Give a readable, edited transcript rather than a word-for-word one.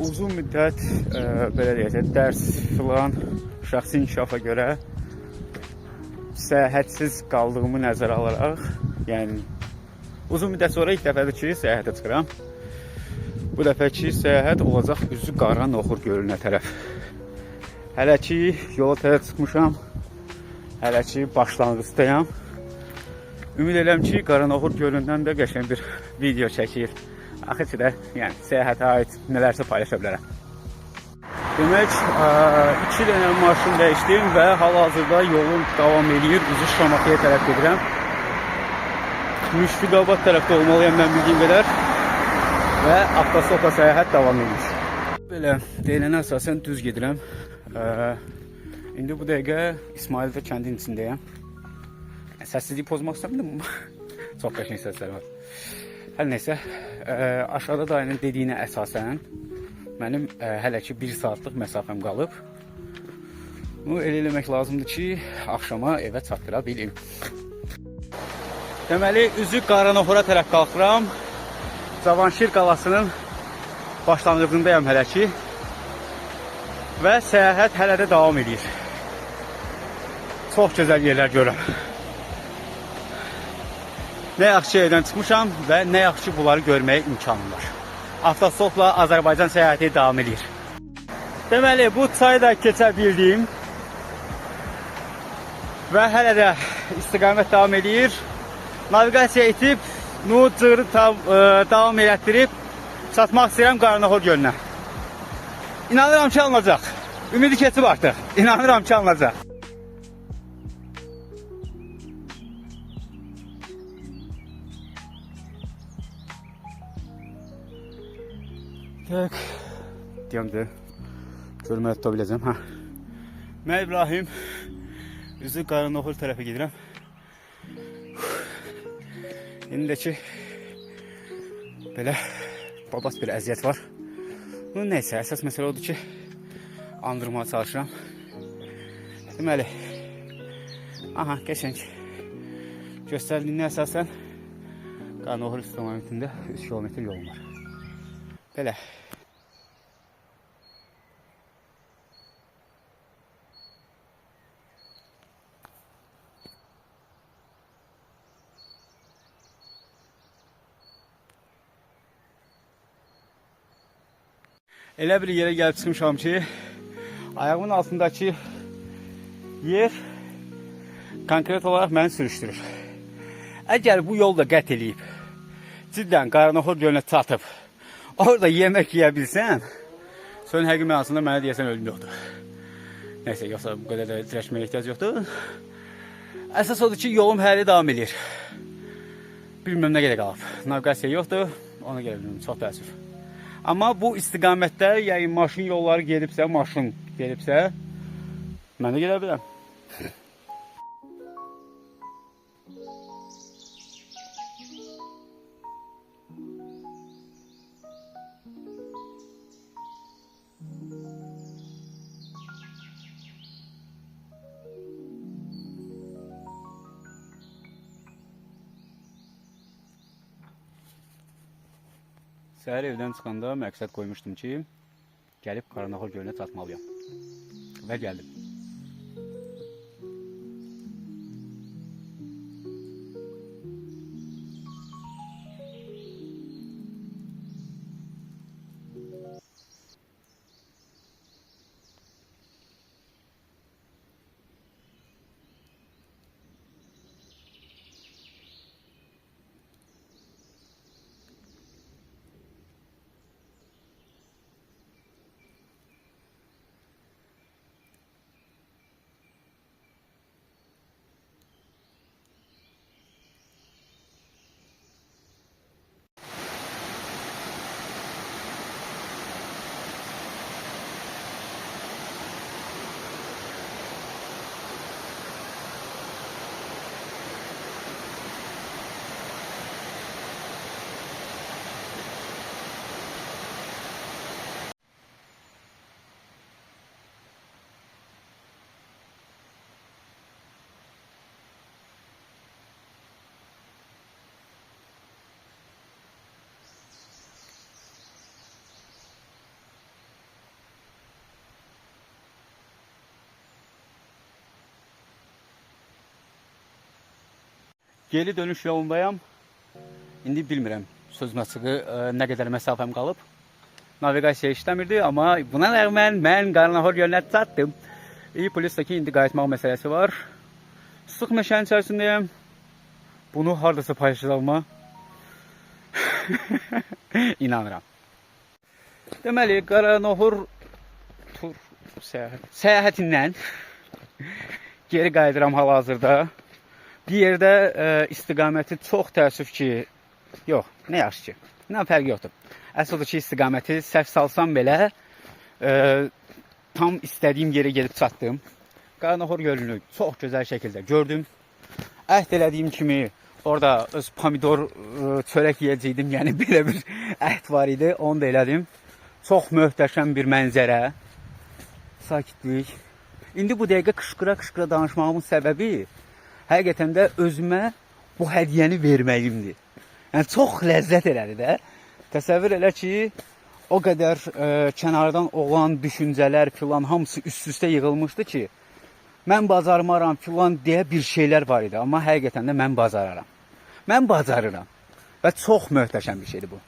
uzun müddət belə deyəcək, dərs filan şəxsi inkişafa görə səyahətsiz qaldığımı nəzərə alaraq, yəni uzun müddət sonra ilk dəfədir ki, səyahətə çıxıram. Bu dəfəki səyahət olacaq üzü qara Noxur gölünə tərəf. Hələ ki yola tərəf çıxmışam, hələ ki başlanğıcdayam. Ümid edirəm ki, Qara Noxur gölündən də qəşəng bir video çəkir. Axı ki də, yəni səyahətə aid nələrsə paylaşa bilərəm. Demək, 2 dənə maşın dəyişdim və hal-hazırda yolum davam edir. Üzü Şamaxıya tərəf gedirəm. Müşfiqabad tərəfdə olmalıyam mən bildiyim qədər. Və avtostopla səyahət davam edir. Belə, deyilənə əsasən düz gedirəm. İndi bu dəqiqə İsmaildə kəndin içindəyəm. Səssizliyi pozmaq istəmirəm, amma çox qəşəng səslər var. Hər neysə, aşağıda dayının dediyinə əsasən mənim hələ ki 1 saatlıq məsafəm qalıb. Bunu elə eləmək lazımdır ki, axşama evə çatdıra bilim. Deməli, üzü Qara Noxura tərəf qalxıram. Cavanşir qalasının başlanğıcındayam hələ ki. Və səyahət hələ də davam edir. Çox gözəl yerlər görürəm. Nə yaxşı evdən çıxmışam və nə yaxşı bunları görməyə imkanım var. Avtostopla Azərbaycan səyahəti davam edir. Deməli, bu çayı da keçə bildim. Və hələ də istiqamət davam edir. Naviqasiya etib, cığırı davam elətdirib, çatmaq istəyirəm Qara Noxur gölünə. İnanıram ki, alınacaq. Ümidi keçib artıq. İnanıram ki, alınacaq. Tak, deyəmdir, görməyə tuta biləcəm. Mən İbrahim, üzü Qara Noxur tərəfə gedirəm. İndi ki, belə babas bir əziyyət var. Neysə, əsas məsələ odur ki, andırmağa çalışıram. Deməli, aha, qəşəng göstərdiyinə əsasən Qara Noxur istiqamətində 3 kilometr yolum var. Belə. Elə bir yerə gəlib çıxmışam ki, ayağımın altındakı yer konkret olaraq məni sürüşdürür. Əgər bu yol da qət eləyib, ciddən Qara Noxur gölünə çatıb, orada yemək yeyə bilsəm, sözün həqiqi mənasında mənə deyəsən ölüm yoxdur. Neysə, yoxsa bu qədər də dirəşməyə ehtiyac yoxdur. Əsas odur ki, yolum hələ davam edir. Bilməm nə qədər qalıb. Naviqasiya yoxdur, ona görə bilməm, çox təəssüf. Amma bu istiqamətdə, yəni maşın yolları gedibsə, mən də gedə biləm. Səhər evdən çıxanda məqsəd qoymuşdum ki, gəlib Qara Noxur gölünə çatmalıyam. Və gəldim. Geri dönüş yolundayım. İndi bilmirəm sözün açığı nə qədər məsafəm qalıb. Naviqasiya işləmirdi, amma buna rəğmən mən Qarnahor gölünə çatdım. Polisdə ki, indi qayıtmaq məsələsi var. Sıx meşənin içərisindəyəm. Bunu hardasa paylaşacağıma inanıram. Deməli, Qarnahor tur səyahətindən geri qayıdıram hal-hazırda. Bir yerdə istiqaməti çox təəssüf ki, yox, nə yaxşı ki, nə fərqi yoxdur. Əsl odur ki, istiqaməti səhv salsam belə tam istədiyim yerə gedib çatdım. Qarnahor gölünü çox gözəl şəkildə gördüm. Əhd elədiyim kimi orada öz pomidor çörək yeyəcəkdim, yəni belə bir əhd var idi, onu da elədim. Çox möhtəşəm bir mənzərə, sakitlik. İndi bu dəqiqə qışqıra-qışqıra danışmağımın səbəbi həqiqətən də özümə bu hədiyyəni verməyimdir. Yəni, çox ləzzət elədi də. Təsəvvür elə ki, o qədər kənardan olan düşüncələr filan hamısı üst-üstə yığılmışdı ki, mən bacarmaram filan deyə bir şeylər var idi. Amma həqiqətən də mən bacararam. Mən bacarıram. Və çox möhtəşəm bir şeydir bu.